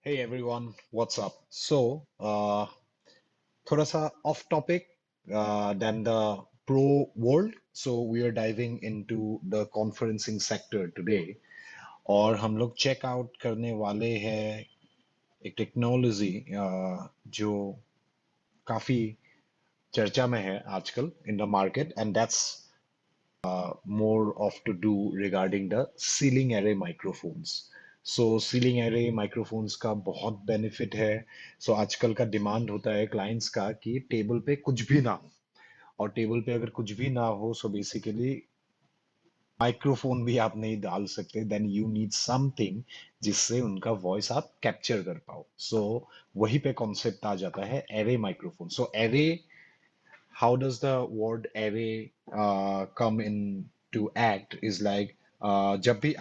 Hey everyone, what's up? थोड़ा सा off topic than the pro world. So we are diving into the conferencing sector today. और हम लोग check out करने वाले हैं एक टेक्नोलॉजी जो काफी चर्चा में है आजकल in the market, and that's more of to do regarding the ceiling array microphones. So ceiling array microphones का बहुत बेनिफिट है. सो आजकल का डिमांड होता है क्लाइंट्स का कि टेबल पे कुछ भी ना हो, और टेबल पे अगर कुछ भी ना हो सो बेसिकली माइक्रोफोन भी आप नहीं डाल सकते. देन यू नीड समथिंग जिससे उनका वॉइस आप कैप्चर कर पाओ. सो वही पे कॉन्सेप्ट आ जाता है array microphone. So array, how does the word array come in to act is like जब भी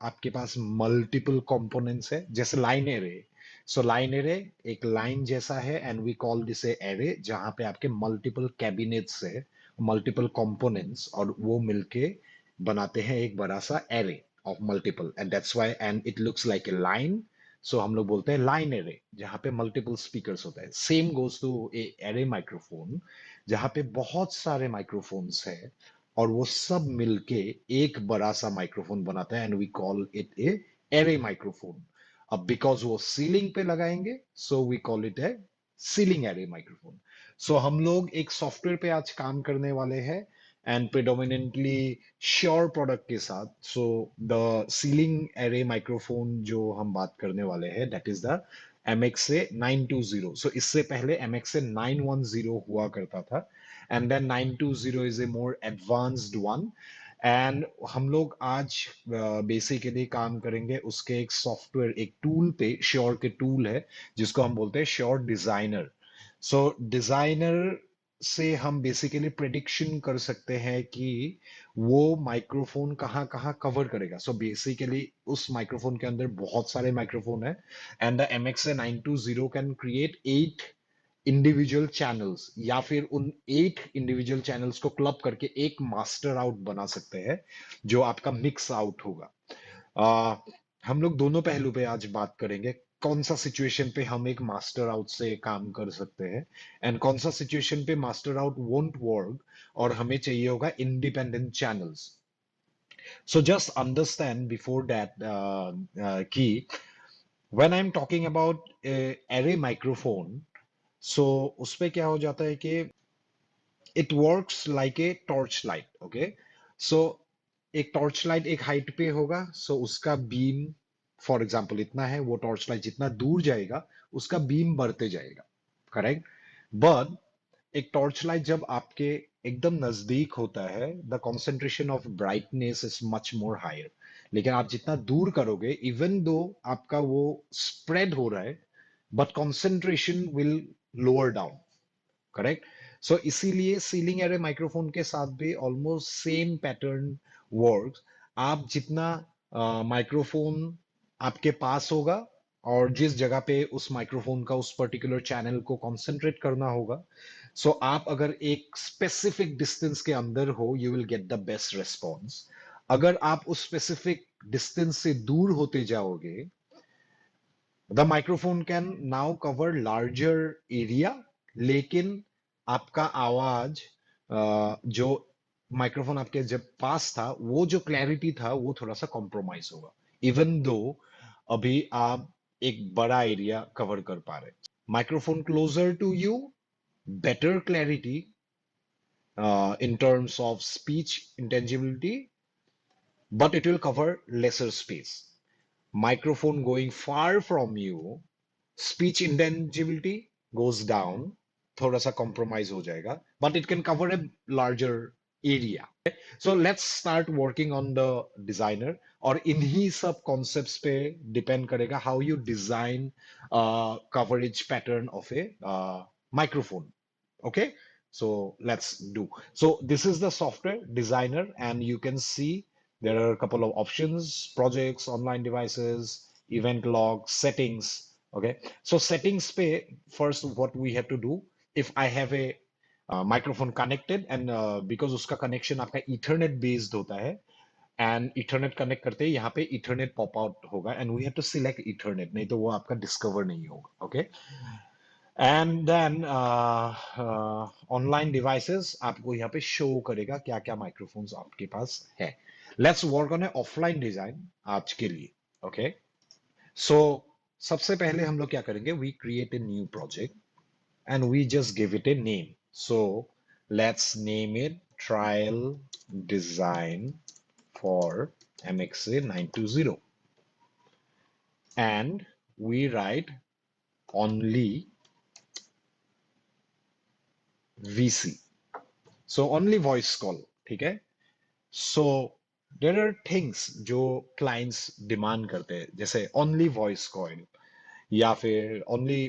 आपके पास मल्टीपल कंपोनेंट्स है जैसे line array. So line array एक लाइन जैसा है and we call this array, जहां पे आपके मल्टीपल कैबिनेट्स है, मल्टीपल कंपोनेंट्स, और वो मिलके बनाते हैं एक बड़ा सा array of multiple, and that's why and it looks like a line. So हम लोग बोलते हैं लाइन एरे जहाँ पे मल्टीपल स्पीकर्स होता है. Same goes to a array microphone जहाँ पे बहुत सारे माइक्रोफोन्स हैं और वो सब मिलके एक बड़ा सा माइक्रोफोन बनाता है, and we call it a array microphone. अब बिकॉज वो सीलिंग पे लगाएंगे so we call it a ceiling array microphone. So हम लोग एक सॉफ्टवेयर पे आज काम करने वाले हैं एंड प्रेडोमिनेंटली श्योर प्रोडक्ट के साथ. So the ceiling array microphone जो हम बात करने वाले हैं दैट इज द MXA920. सो इससे पहले MXA910 हुआ करता था, and then 920 is a more advanced one. And हम लोग आज बेसिकली काम करेंगे उसके एक सॉफ्टवेयर, एक टूल पे. श्योर के टूल है जिसको हम बोलते हैं श्योर डिजाइनर. सो डिजाइनर से हम बेसिकली प्रेडिक्शन कर सकते हैं कि वो माइक्रोफोन कहाँ कहाँ कवर करेगा. सो बेसिकली उस माइक्रोफोन के अंदर बहुत सारे माइक्रोफोन है, and the MXA920 can create 8 individual channels, या फिर उन 8 इंडिविजुअल चैनल्स को क्लब करके एक मास्टर आउट बना सकते हैं जो आपका मिक्स आउट होगा. आ, हम लोग दोनों पहलू पे आज बात करेंगे. कौन सा सिचुएशन पे हम एक मास्टर आउट से काम कर सकते हैं, एंड कौन सा सिचुएशन पे मास्टर आउट वोंट वर्क और हमें चाहिए होगा independent channels. So just understand before that कि when I am talking about array microphone, so उस पे क्या हो जाता है कि it works like a torch light. Okay, so एक टॉर्च लाइट एक हाइट पे होगा, सो उसका बीम फॉर एग्जांपल इतना है, वो टॉर्च लाइट जितना दूर जाएगा उसका बीम बढ़ते जाएगा. करेक्ट. बट एक टॉर्च लाइट जब आपके एकदम नजदीक होता है the concentration of brightness is much more higher. लेकिन आप जितना दूर करोगे इवन दो आपका वो स्प्रेड हो रहा है, but concentration will lower down. Correct. So इसीलिए सीलिंग एरे माइक्रोफोन के साथ भी ऑलमोस्ट सेम पैटर्न वर्क्स. आप जितना माइक्रोफोन आपके पास होगा और जिस जगह पे उस माइक्रोफोन का उस पर्टिकुलर चैनल को कंसंट्रेट करना होगा, सो आप अगर एक स्पेसिफिक डिस्टेंस के अंदर हो you will get the best response. अगर आप उस स्पेसिफिक डिस्टेंस से दूर होते जाओगे the microphone can now cover larger area, लेकिन आपका आवाज जो माइक्रोफोन आपके जब पास था वो जो क्लैरिटी था वो थोड़ा सा कॉम्प्रोमाइज होगा, इवन दो अभी आप एक बड़ा एरिया कवर कर पा रहे. Microphone closer to you, better clarity in terms of speech intelligibility, but it will cover lesser space. Microphone going far from you, speech intelligibility goes down, थोड़ा सा compromise हो जाएगा, but it can cover a larger area. So let's start working on the designer. और इन्हीं सब concepts पे depend करेगा how you design coverage pattern of a microphone. Okay, so let's do. So this is the software designer, and you can see there are a couple of options: projects, online devices, event log, settings. Okay, so settings pay first what we have to do. If I have a microphone connected, and because उसका connection आपका ethernet based होता है, and Ethernet connect करते ही यहाँ पे ethernet pop out होगा and we have to select ethernet, नहीं तो वो आपका डिस्कवर नहीं होगा. Okay. And then online devices आपको यहाँ पे शो करेगा क्या क्या माइक्रोफोन्स आपके पास है. Let's work on A offline design आज के लिए. ओके. सो सबसे पहले हम लोग क्या करेंगे, we create a new project and we just give it a name. So let's name it trial design for MXA920 and we write only VC. So only voice call. ठीक है. So there are things जो clients demand करते हैं, जैसे only voice call या फिर only,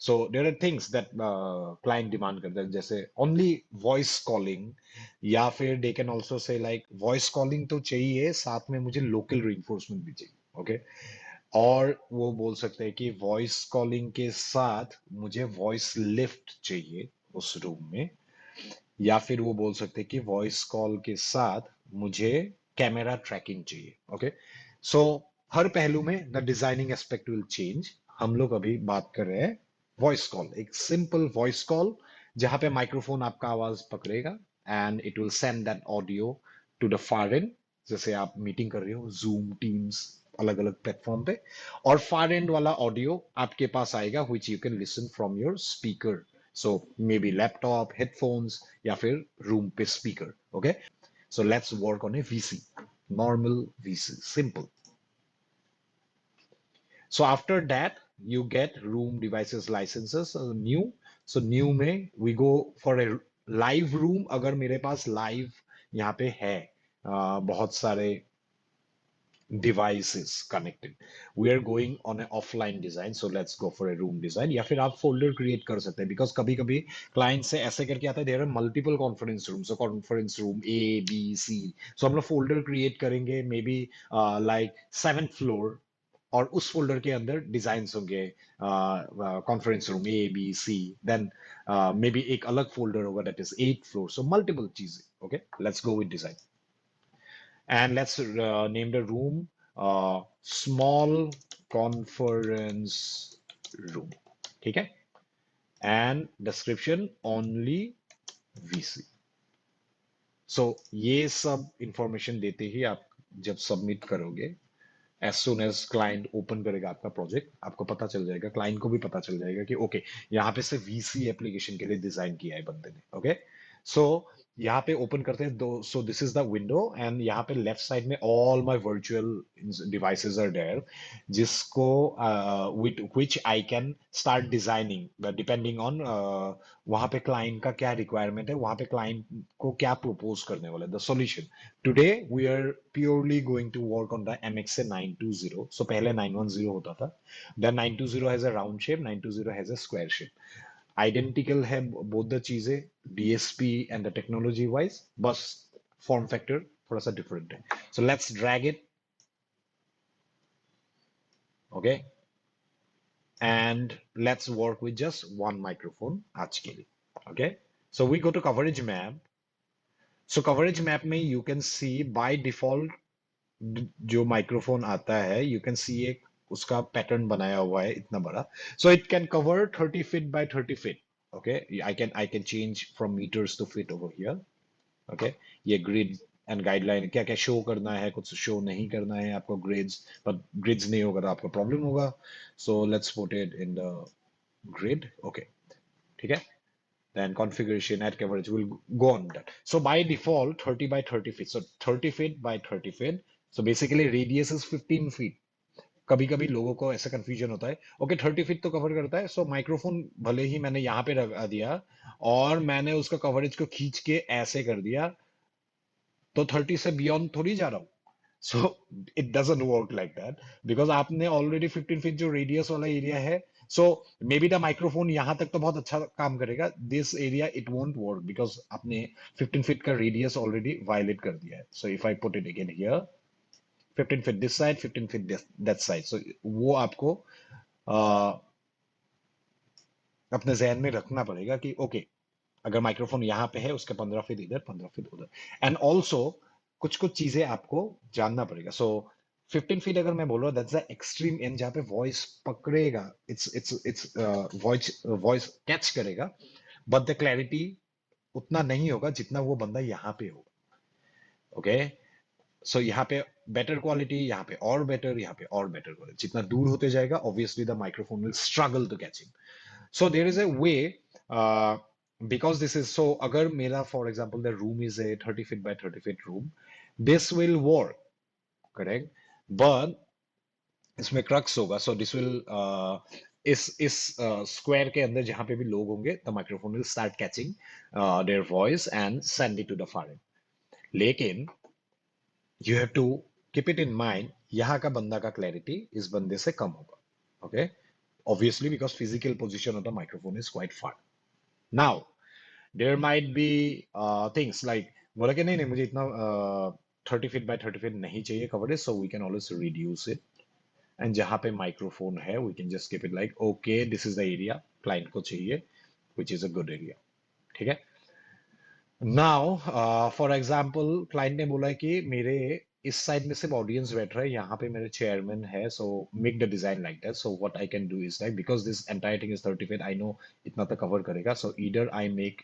so there are things that client demand करते हैं, जैसे only voice calling, या फिर they can also say like voice calling तो चाहिए, साथ में मुझे local reinforcement भी चाहिए. ओके. और वो बोल सकते हैं कि वॉइस कॉलिंग के साथ मुझे वॉइस लिफ्ट चाहिए उस रूम में, या फिर वो बोल सकते हैं कि वॉइस कॉल के साथ मुझे कैमरा ट्रैकिंग चाहिए. ओके. सो हर पहलू में the designing aspect will change. हम लोग अभी बात कर रहे हैं वॉइस कॉल, एक सिंपल वॉइस कॉल जहां पे माइक्रोफोन आपका आवाज पकड़ेगा and it will send that audio to the far end. जैसे आप मीटिंग कर रहे हो जूम टीम्स अलग अलग प्लेटफॉर्म पे, और फार एंड वाला ऑडियो आपके पास आएगा which you can listen from your speaker. So may be laptop, headphones, या फिर रूम पे speaker. Okay. So let's work on A VC, normal VC, simple. So after that, you get room devices licenses, new. So new में we go for a live room. अगर मेरे पास live यहाँ पे है बहुत सारे devices connected, we are going on an offline design. So let's go for a room design. या फिर आप folder create कर सकते हैं, because कभी कभी client से ऐसे करके आता है there are multiple conference rooms. So conference room A B C, so हम लोग folder create करेंगे, maybe like 7th floor, और उस फोल्डर के अंदर डिजाइन्स होंगे conference room A B C. Then may be एक अलग फोल्डर होगा that is 8th floor. So multiple चीजें. Okay. Let's go with design and let's name the room small conference room. ठीक है. And description only VC. So ये सब information देते ही आप जब सबमिट करोगे, as soon as client open करेगा आपका प्रोजेक्ट, आपको पता चल जाएगा, क्लाइंट को भी पता चल जाएगा कि ओके यहाँ पे से वीसी एप्लीकेशन के लिए डिजाइन किया है बंदे ने. ओके. सो यहाँ पे ओपन करते हैं दो. So this is the window and यहाँ पे लेफ्ट साइड में all my virtual devices are there, जिसको with which I can start designing depending on वहां पे क्लाइंट का क्या रिक्वायरमेंट है, वहां पे क्लाइंट को क्या प्रपोज करने वाला है, the solution. Today we are purely going to work on the MXA920. So पहले 910 होता था. Then 920 has a round shape, 920 has a square shape. Identical है both the चीजें, DSP and the technology wise, बस form factor थोड़ा सा different है. So let's drag it. Okay. And let's work with just one microphone आज के लिए. Okay. So we go to coverage map. So coverage map में you can see by default जो microphone आता है, यू कैन सी एक उसका pattern बनाया हुआ है इतना बड़ा. So it can cover 30 feet by 30 feet. Okay. I can change from metres to feet over here. Okay. ये ग्रिड एंड गाइडलाइन क्या क्या शो करना है, कुछ शो नहीं करना है आपको ग्रिड्स, पर ग्रिड्स नहीं होगा तो आपको प्रॉब्लम होगा. So let's put it in the grid. Okay. ठीक है. Then configuration at coverage will go on that. So by default 30 by 30 feet. So 30 feet by 30 feet. So basically radius is 15 feet. कभी कभी लोगों को ऐसा confusion होता है, okay 30 feet तो कवर करता है, सो माइक्रोफोन भले ही मैंने यहाँ पे लगा दिया और मैंने उसका कवरेज को खींच के ऐसे कर दिया, तो 30 से बियॉन्ड थोड़ी जा रहा हूँ. So it doesn't work like that, because आपने ऑलरेडी 15 फीट जो रेडियस वाला एरिया है, सो मे बी द माइक्रोफोन यहां तक तो बहुत अच्छा काम करेगा, this area it won't work because आपने 15 फीट का रेडियस ऑलरेडी वायलेट कर दिया है. So if I put it again here 15 feet this side, 15 feet that side, so वो आपको uh, अपने जहन में रखना पड़ेगा कि ओके अगर माइक्रोफोन यहाँ पे है उसके 15 फीट इधर 15 फीट उधर. एंड ऑल्सो कुछ कुछ चीजें आपको जानना पड़ेगा. सो 15 फीट अगर मैं बोल रहा हूँ, दैट्स द एक्सट्रीम एंड जहाँ पे वॉइस पकड़ेगा, इट्स वॉइस वॉइस कैच करेगा, बट द क्लैरिटी उतना नहीं होगा जितना वो बंदा यहाँ पे होगा. ओके, सो यहाँ पे बेटर क्वालिटी, यहाँ पे और बेटर, यहाँ पे और बेटर क्वालिटी. जितना दूर होते जाएगा, obviously the microphone will struggle to catch him. So there is a way, uh, because this is so, agar mera, for example, the room is a 30 feet by 30 feet room, this will work, correct? But इसमें crux होगा. So this will इस square के अंदर जहां पे भी लोग होंगे, the microphone will start catching their voice and send it to the far end. लेकिन you have to keep it in mind, यहाँ का बंदा का क्लैरिटी इस बंदे से कम होगा. Okay, obviously because physical position of the microphone is quite far. Now there might be things like, बोला कि नहीं नहीं मुझे इतना 30 फीट बाय 30 फीट नहीं चाहिए coverage, so we can always reduce it. And जहाँ पे माइक्रोफोन है, we can just keep it like okay, this is the area client को चाहिए, which is a good area. ठीक है. नाउ फॉर एग्जाम्पल क्लाइंट ने बोला कि मेरे इस साइड में सिर्फ ऑडियंस बैठ रहा है, यहाँ पे मेरे चेयरमैन है, so make the design like that. So what I can do is like, because this entire thing is 30 feet, I know इतना तक कवर करेगा, सो either I make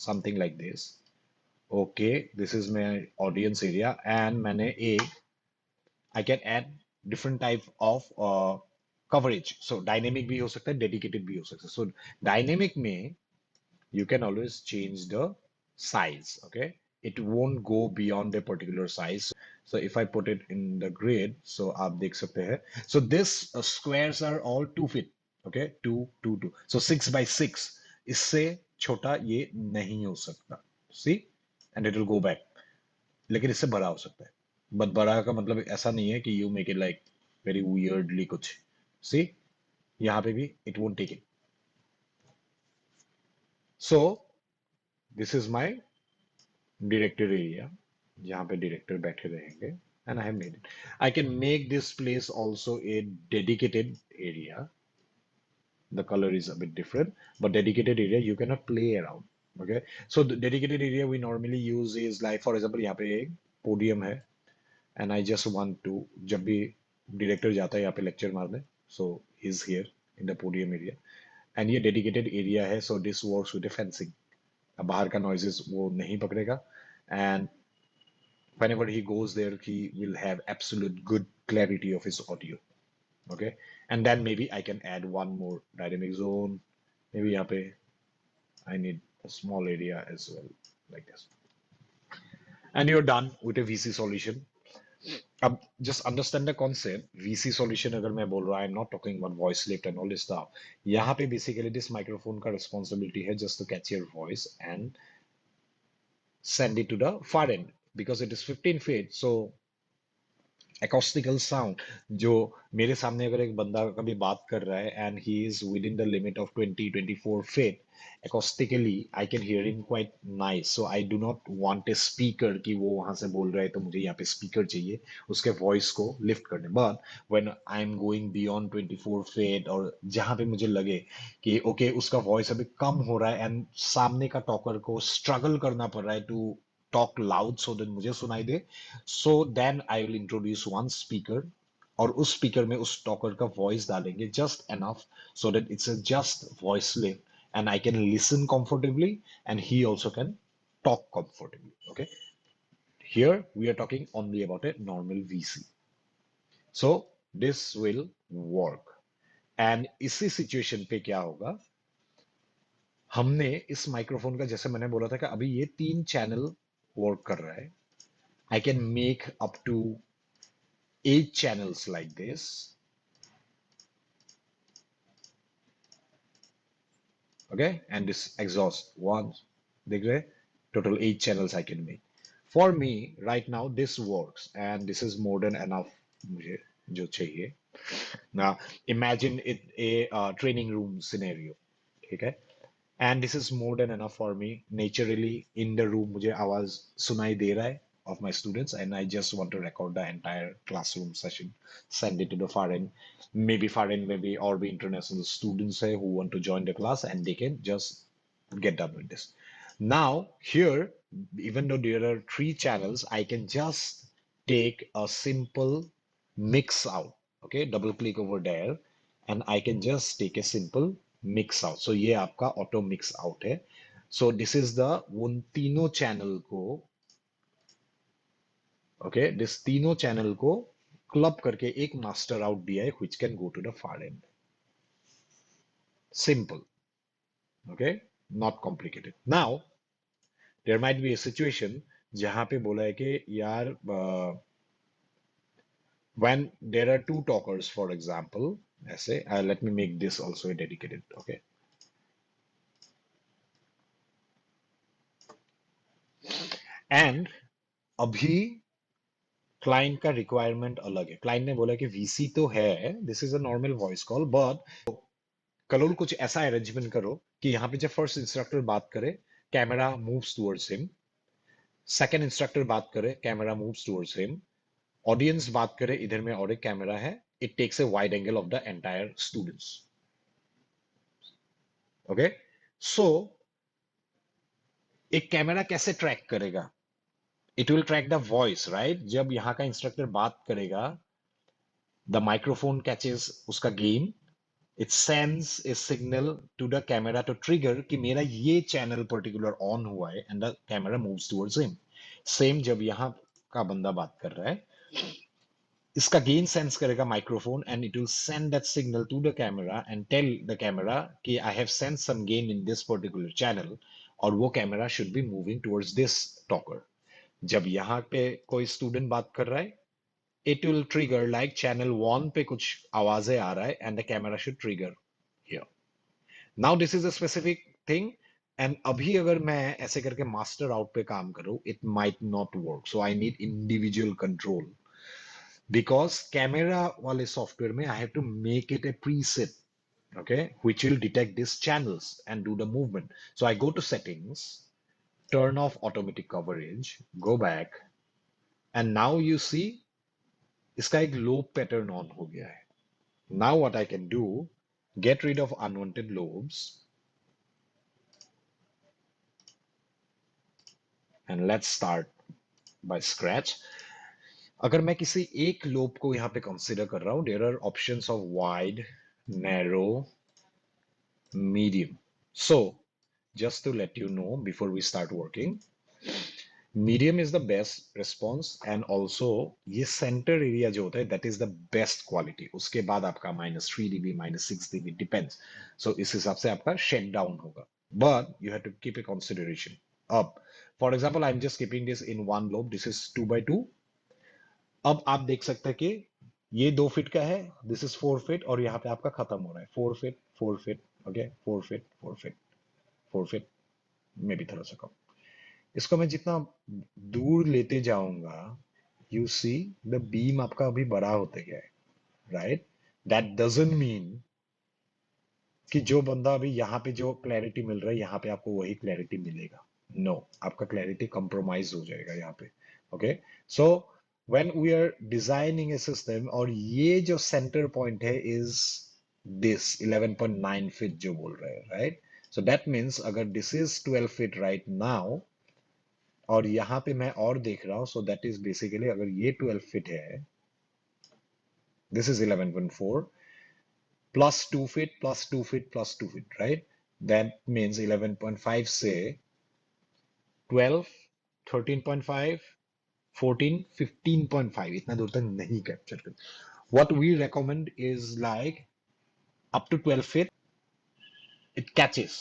something like this. Okay, this is my audience area, and मैंने एक I can add different type of coverage. So dynamic भी हो सकता है, dedicated भी हो सकता है. So dynamic में you can always change the size. Okay, it won't go beyond a particular size. So if I put it in the grid, so आप देख सकते हैं. So this squares are all 2 feet. Okay, 2 2 2. So 6 by 6. इससे छोटा ये नहीं हो सकता. See, and it will go back. लेकिन इससे बड़ा हो सकता है. बट बड़ा का मतलब ऐसा नहीं है कि you make it like very weirdly कुछ. सी, यहाँ पे भी it won't take it. So this is my director area, जहाँ पे डायरेक्टर बैठे रहेंगे. And I have made it. I can make this place also a dedicated area. The color is a bit different, but dedicated area you cannot play around. Okay, so the dedicated area we normally use is like, for example, यहाँ पे एक podium है, and I just want to, जब भी director जाता है यहाँ पे lecture मारने, so he's here in the podium area, and ये dedicated area है, so this works with the fencing. अब बाहर का noises वो नहीं पकड़ेगा, and whenever he goes there, he will have absolute good clarity of his audio. Okay, and then maybe I can add one more dynamic zone. Maybe यहाँ पे I need a small area as well, like this. And you're done with a VC solution. अब just understand the concept. VC solution अगर मैं बोल रहा, I'm not talking about voice lift and all this stuff. यहाँ पे basically this microphone का responsibility है just to catch your voice and send it to the far end, because it is 15 feet. So acoustical sound, जो मेरे सामने अगर एक बंदा कभी बात कर रहा है and he is within the limit of 20-24 feet, acoustically I can hear him quite nice. So I do not want a speaker कि वो वहां से बोल रहा है तो मुझे यहाँ पे speaker चाहिए उसके voice को lift करने. But when I'm going beyond 24 feet, और जहां पे मुझे लगे कि okay उसका voice अभी कम हो रहा है and सामने का talker को struggle करना पड़ रहा है to talk loud so that मुझे सुनाई दे, so then I will introduce one speaker, और उस स्पीकर में उस टॉकर का वॉइस डालेंगे just enough so that it's a just voice lift and I can listen comfortably and he also can talk comfortably. Okay, here we are talking only about a normal VC. So this will work. And इसी situation पे क्या होगा, हमने इस microphone का, जैसे मैंने बोला था कि अभी ये 3 चैनल वर्क कर रहा है. I can make up to 8 channels like this. Okay, and this exhaust one, देख रहे, total 8 channels I can make. For me right now this works and this is more than enough मुझे जो चाहिए. Now imagine it a training room scenario. ठीक है, and this is more than enough for me. Naturally in the room मुझे आवाज सुनाई दे रहा है of my students and I just want to record the entire classroom session, send it to the far end. Maybe far end maybe or be international students who want to join the class and they can just get done with this. Now here, even though there are three channels, I can just take a simple mix out. Okay, double click over there and I can just take a simple mix out. So ये आपका auto mix out है. So this is the उन तीनों channel को, okay, this तीनों channel को club करके एक master out दिया है which can go to the far end. Simple. Okay, not complicated. Now there might be a situation जहां पे बोला है कि यार when there are two talkers, for example, ऐसे let me make this also a dedicated, okay. And अभी client का requirement अलग है. क्लाइंट ने बोला कि वीसी तो है, this is a normal voice call, but Kalol कुछ ऐसा अरेंजमेंट करो कि यहाँ पे जब फर्स्ट इंस्ट्रक्टर बात करे, camera moves towards him, second instructor बात करे, camera moves towards him, audience बात करे, इधर में और एक कैमरा है, it takes a wide angle of the entire students. Okay, so एक कैमरा कैसे ट्रैक करेगा? It will track the voice, right? जब यहाँ का इंस्ट्रक्टर बात करेगा, द माइक्रोफोन कैचेस उसका gain, it sends a signal to the camera to trigger कि मेरा ये चैनल पर्टिकुलर ऑन हुआ है and the camera moves towards him. Same जब यहाँ का बंदा बात कर रहा है, इसका गेन सेंस करेगा microphone and it will send that signal to the camera and tell the camera कि I have sent some gain in this particular channel, और वो camera should be moving towards this talker. जब यहाँ पे कोई student बात कर रहा है, it will trigger like channel 1 पे कुछ आवाजें आ रहा है and the camera should trigger here. Now this is a specific thing, and अभी अगर मैं ऐसे करके master out पे काम करूँ, it might not work. So I need individual control because camera वाले software में I have to make it a preset, okay, which will detect these channels and do the movement. So I go to settings, turn off automatic coverage, go back, and now you see इसका एक lobe pattern on हो गया है. Now what I can do, get rid of unwanted lobes, and let's start by scratch. अगर मैं किसी एक lobe को यहाँ पे कंसिडर कर रहा हूँ, there are options of wide, narrow, medium. So just to let you know before we start working, medium is the best response and also ये center area जो होता है that is the best quality. उसके बाद आपका -3 dB, -6 dB depends. So इस हिसाब से आपका shut down होगा. But you have to keep a consideration up. For example, I'm just keeping this in one lobe. This is 2x2. अब आप देख सकते हैं कि ये 2 फीट का है, दिस इज 4 फीट, और यहाँ पे आपका खत्म हो रहा है 4 feet, 4 feet, okay, 4 feet, 4 feet, 4 feet, मे भी थोड़ा सा कम. इसको मैं जितना दूर लेते जाऊंगा, यू सी द बीम आपका अभी बड़ा होते गया है, राइट? दैट डजंट मीन कि जो बंदा अभी यहाँ पे जो क्लैरिटी मिल रहा है, यहाँ पे आपको वही क्लैरिटी मिलेगा. नो, आपका क्लैरिटी कंप्रोमाइज हो जाएगा यहाँ पे. Okay, so when we are designing a system, और ये जो सेंटर पॉइंट है इज दिस 11.9 फीट जो बोल रहे हैं, राइट? सो दैट मीन्स अगर this is 12 feet right now, और यहाँ पे मैं और देख रहा हूँ, सो दैट इज बेसिकली अगर ये 12 फीट है, this is 11.4 plus 2 feet plus 2 feet plus 2 feet, right? That means 11.5 say 12, 13.5, 14, 15.5. इतना दूर तक नहीं कैप्चर कर. What we recommend is like up to 12 feet. It catches.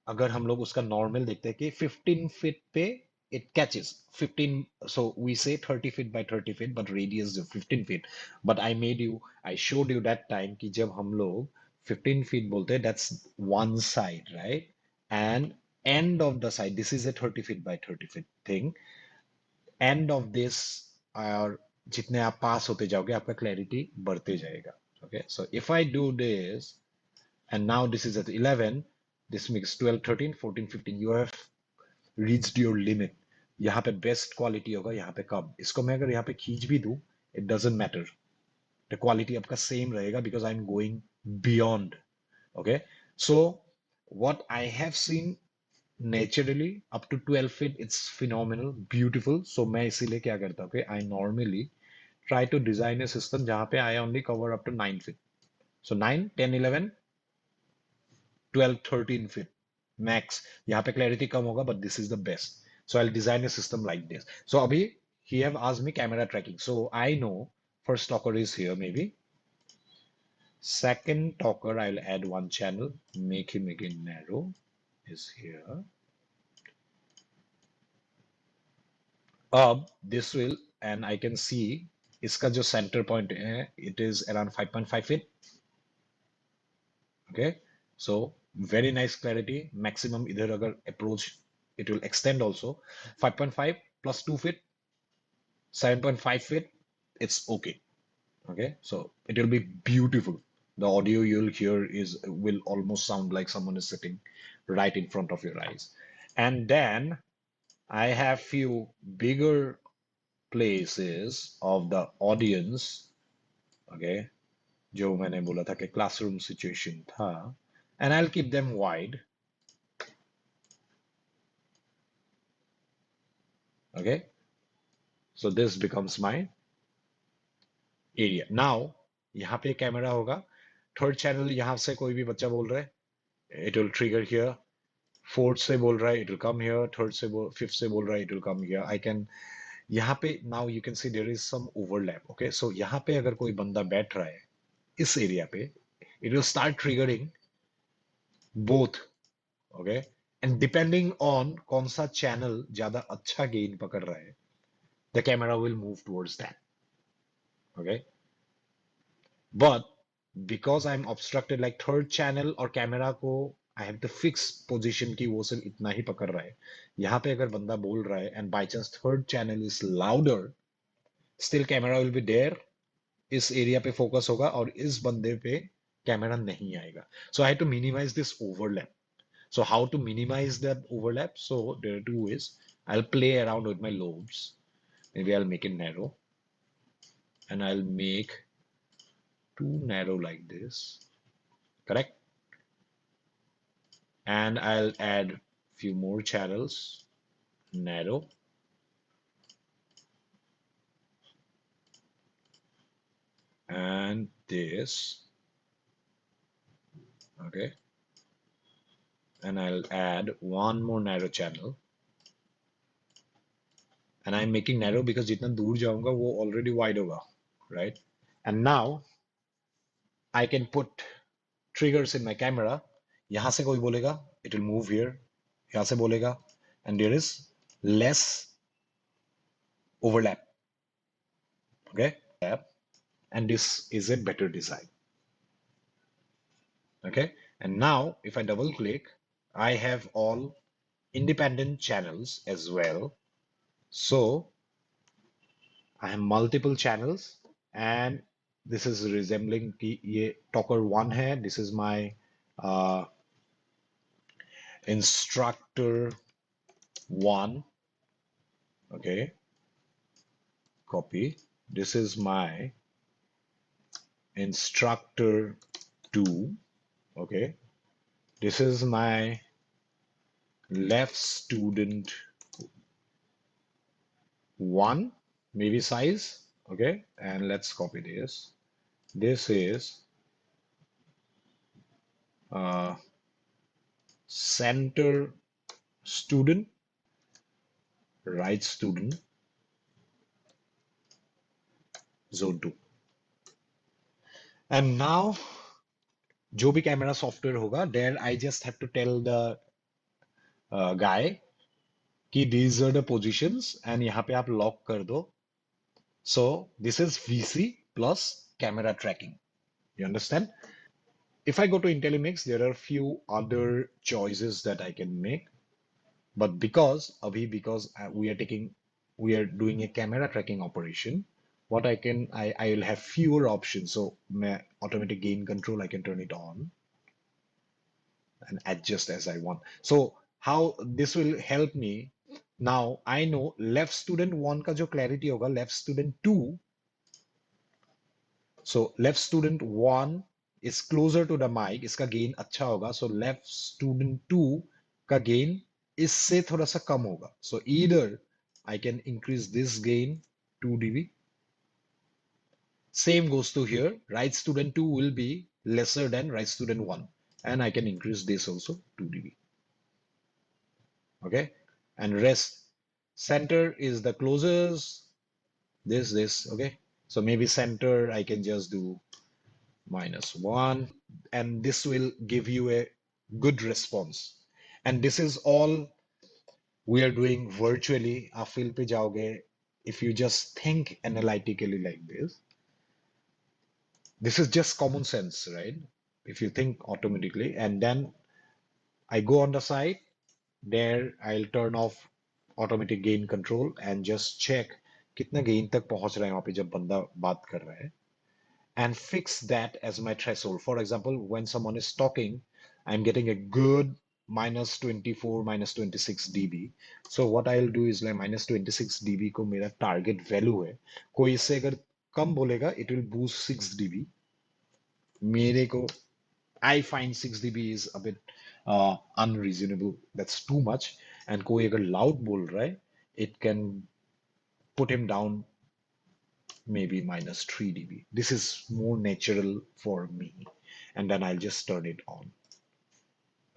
अगर हम लोग उसका नॉर्मल देखते हैं कि 15 फीट पे it catches 15, so we say 30 feet by 30 feet but radius is 15 feet. But I showed you that time कि जब हम लोग 15 feet बोलते हैं, that's one side, right? And end of the side, this is a 30 feet by 30 feet thing. End of this, और जितने आप पास होते जाओगे आपका क्लैरिटी बढ़ते जाएगा. Okay, so if I do this and now this is at 11, this makes 12, 13, 14, 15, you have reached your limit. यहाँ पे बेस्ट क्वालिटी होगा, यहाँ पे कम. इसको मैं अगर यहाँ पे खींच भी दूं, it doesn't matter, the quality आपका सेम रहेगा because I am going beyond. Okay, so what I have seen naturally up to 12 feet it's phenomenal beautiful. So मैं इसीलिए क्या करता हूँ कि I normally try to design a system जहाँ पे I only cover up to 9 feet. So 9, 10, 11, 12, 13 feet max. यहाँ पे clarity कम होगा, but this is the best. So I'll design a system like this. So अभी he have asked me camera tracking. So I know first talker is here maybe. Second talker, I'll add one channel, make him again narrow, is here. अब this will, and I can see इसका जो center point है, it is around 5.5 feet. Okay, so very nice clarity. Maximum इधर अगर approach, it will extend also. 5.5 plus 2 feet, 7.5 feet, it's okay. Okay, so it will be beautiful. The audio you'll hear is will almost sound like someone is sitting right in front of your eyes. And then I have few bigger places of the audience. Okay, जो मैंने बोला था कि classroom situation था, and I'll keep them wide. Okay, so this becomes my area. Now यहाँ पे camera होगा. Third channel यहाँ से कोई भी बच्चा बोल रहा है, it will trigger here. Fourth से बोल रहा है, it will come here. Third से फिफ्थ से बोल रहा है, it will come here. I can यहाँ पे now you can see there is some overlap. Okay, so यहाँ पे अगर कोई बंदा बैठ रहा है इस एरिया पे, it will start triggering both. Okay, and depending on कौन सा चैनल ज्यादा अच्छा गेन पकड़ रहा है, the camera will move towards that. Okay, but because I'm obstructed like third channel और कैमरा को I have to fix position की वो सिर्फ इतना ही पकड़ रहा है. यहाँ पे अगर बंदा बोल रहा है and by chance third channel is louder, still camera will be there. इस एरिया पे फोकस होगा और इस बंदे पे कैमरा नहीं आएगा. So I have to minimize this overlap. So how to minimize that overlap? So there are two ways. I'll play around with my lobes. Maybe I'll make it narrow and I'll make too narrow like this. Correct? And I'll add few more channels, narrow, and this. Okay, and I'll add one more narrow channel, and I'm making narrow because जितना दूर जाऊंगा वो already wide होगा, right? And now I can put triggers in my camera. यहाँ से कोई बोलेगा, it will move here. यहाँ से बोलेगा, and there is less overlap. Okay, and this is a better design. Okay, and now if I double click, I have all independent channels as well. So I have multiple channels, and this is resembling कि ये talker one है. This is my uh, instructor one. Okay, copy. This is my instructor two. Okay, this is my left student one, maybe size. Okay, and let's copy this. This is uh, center student, right student, zone 2. And now जो भी camera software होगा, there I just have to tell the guy कि these are the positions and यहाँ पे आप lock कर दो. So this is VC plus camera tracking. You understand? If I go to IntelliMix, there are few other choices that I can make. But because we are doing a camera tracking operation, what I will have fewer options. So my automatic gain control, I can turn it on and adjust as I want. So how this will help me. Now I know left student one का जो clarity होगा, left student two. So left student one is closer to the mic, इसका gain अच्छा होगा. So left student two का gain इससे थोड़ा सा कम होगा. So either I can increase this gain 2 dB. Same goes to here. Right student 2 will be lesser than right student 1. And I can increase this also 2 dB. Okay. And rest. Center is the closest. This. Okay. So maybe center I can just do -1. And this will give you a good response. And this is all we are doing virtually. आप field पे जाओगे. If you just think analytically like this is just common sense, right? If you think automatically, and then I go on the side, there I'll turn off automatic gain control and just check कितना gain तक पहुंच रहा है वहां पे जब बंदा बात कर रहा है, and fix that as my threshold. For example, when someone is talking, I'm getting a good -24, -26 dB. So what I'll do is like -26 dB को मेरा target value है. कोई इससे अगर कम बोलेगा, it will boost 6 dB. मेरे को I find 6 dB is a bit unreasonable. That's too much. And कोई अगर loud बोल रहा है, it can put him down maybe -3 dB. This is more natural for me. And then I'll just turn it on.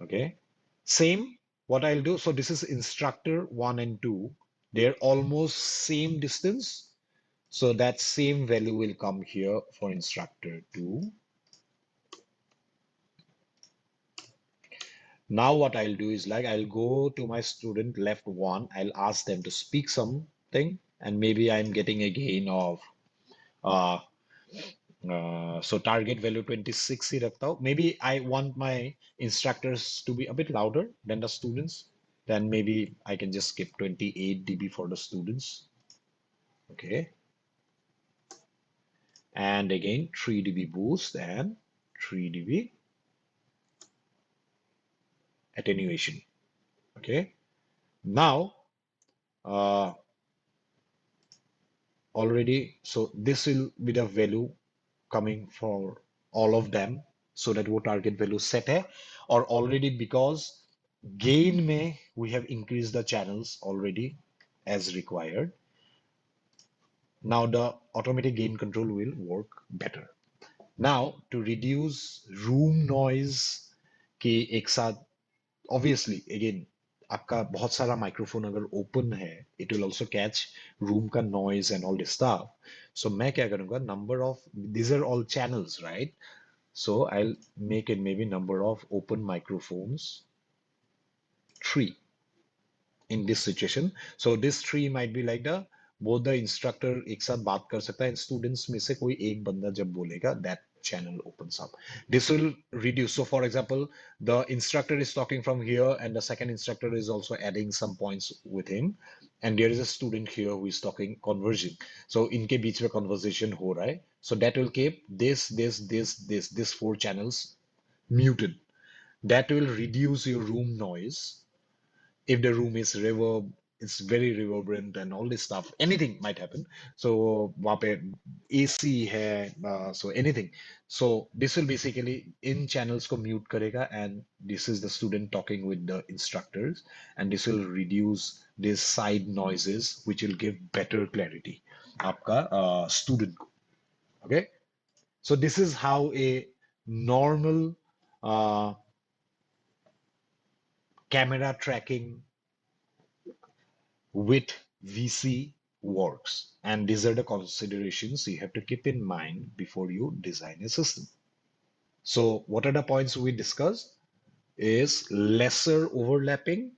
Okay. Same, what I'll do. So this is instructor 1 and 2. They're almost same distance. So that same value will come here for instructor 2. Now what I'll do is like I'll go to my student left 1. I'll ask them to speak something, and maybe I'm getting a gain of uh, so target value 26 ही रखता हूँ. Maybe I want my instructors to be a bit louder than the students. Then maybe I can just skip 28 dB for the students. Okay. And again, 3 dB boost and 3 dB attenuation. Okay. Now, uh, already, so this will be the value coming for all of them, so that वो target value set है. Or already because gain में we have increased the channels already as required. Now the automatic gain control will work better. Now to reduce room noise के एक साथ, obviously again आपका बहुत सारा microphone अगर open है, it will also catch room का noise and all this stuff. So मैं क्या करूँगा, number of, these are all channels, right? So I'll make it maybe number of open microphones 3 in this situation. So this 3 might be like the both the instructor एक साथ बात कर सकता है, students में से कोई एक बंदा जब बोलेगा, that channel opens up. This will reduce. So for example, the instructor is talking from here and the second instructor is also adding some points with him, and there is a student here who is talking, converging. So इनके बीच में conversation हो रहा है. So that will keep this 4 channels muted. That will reduce your room noise. If the room is reverb, it's very reverberant and all this stuff, anything might happen. So वहाँ पे AC है, so anything. So this will basically in channels को mute करेगा, and this is the student talking with the instructors, and this will reduce these side noises, which will give better clarity आपका student को. Okay, so this is how a normal uh, camera tracking with VC works. And these are the considerations you have to keep in mind before you design a system. So what are the points we discussed? Is lesser overlapping.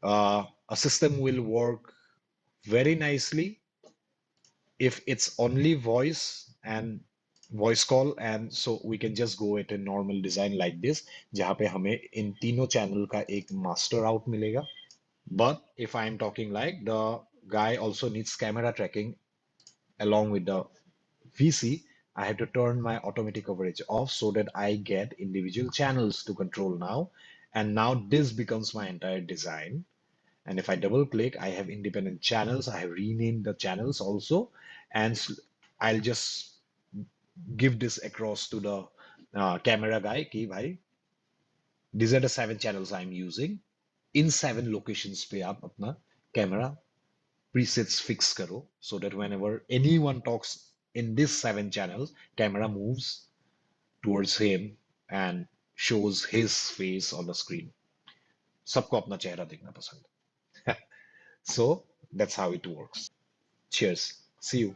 A system will work very nicely if it's only voice and voice call, and so we can just go at a normal design like this, जहाँ पे हमें इन तीनों channel का एक master out मिलेगा. But if I'm talking like the guy also needs camera tracking along with the VC, I have to turn my automatic coverage off so that I get individual channels to control now. And now this becomes my entire design. And if I double click, I have independent channels. I have renamed the channels also. And I'll just give this across to the camera guy. Ki bhai, these are the 7 channels I'm using. In 7 locations पे आप अपना camera presets fix करो so that whenever anyone talks in this 7 channels, camera moves towards him and shows his face on the screen. सबको अपना चेहरा देखना पसंद है. So that's how it works. Cheers. See you.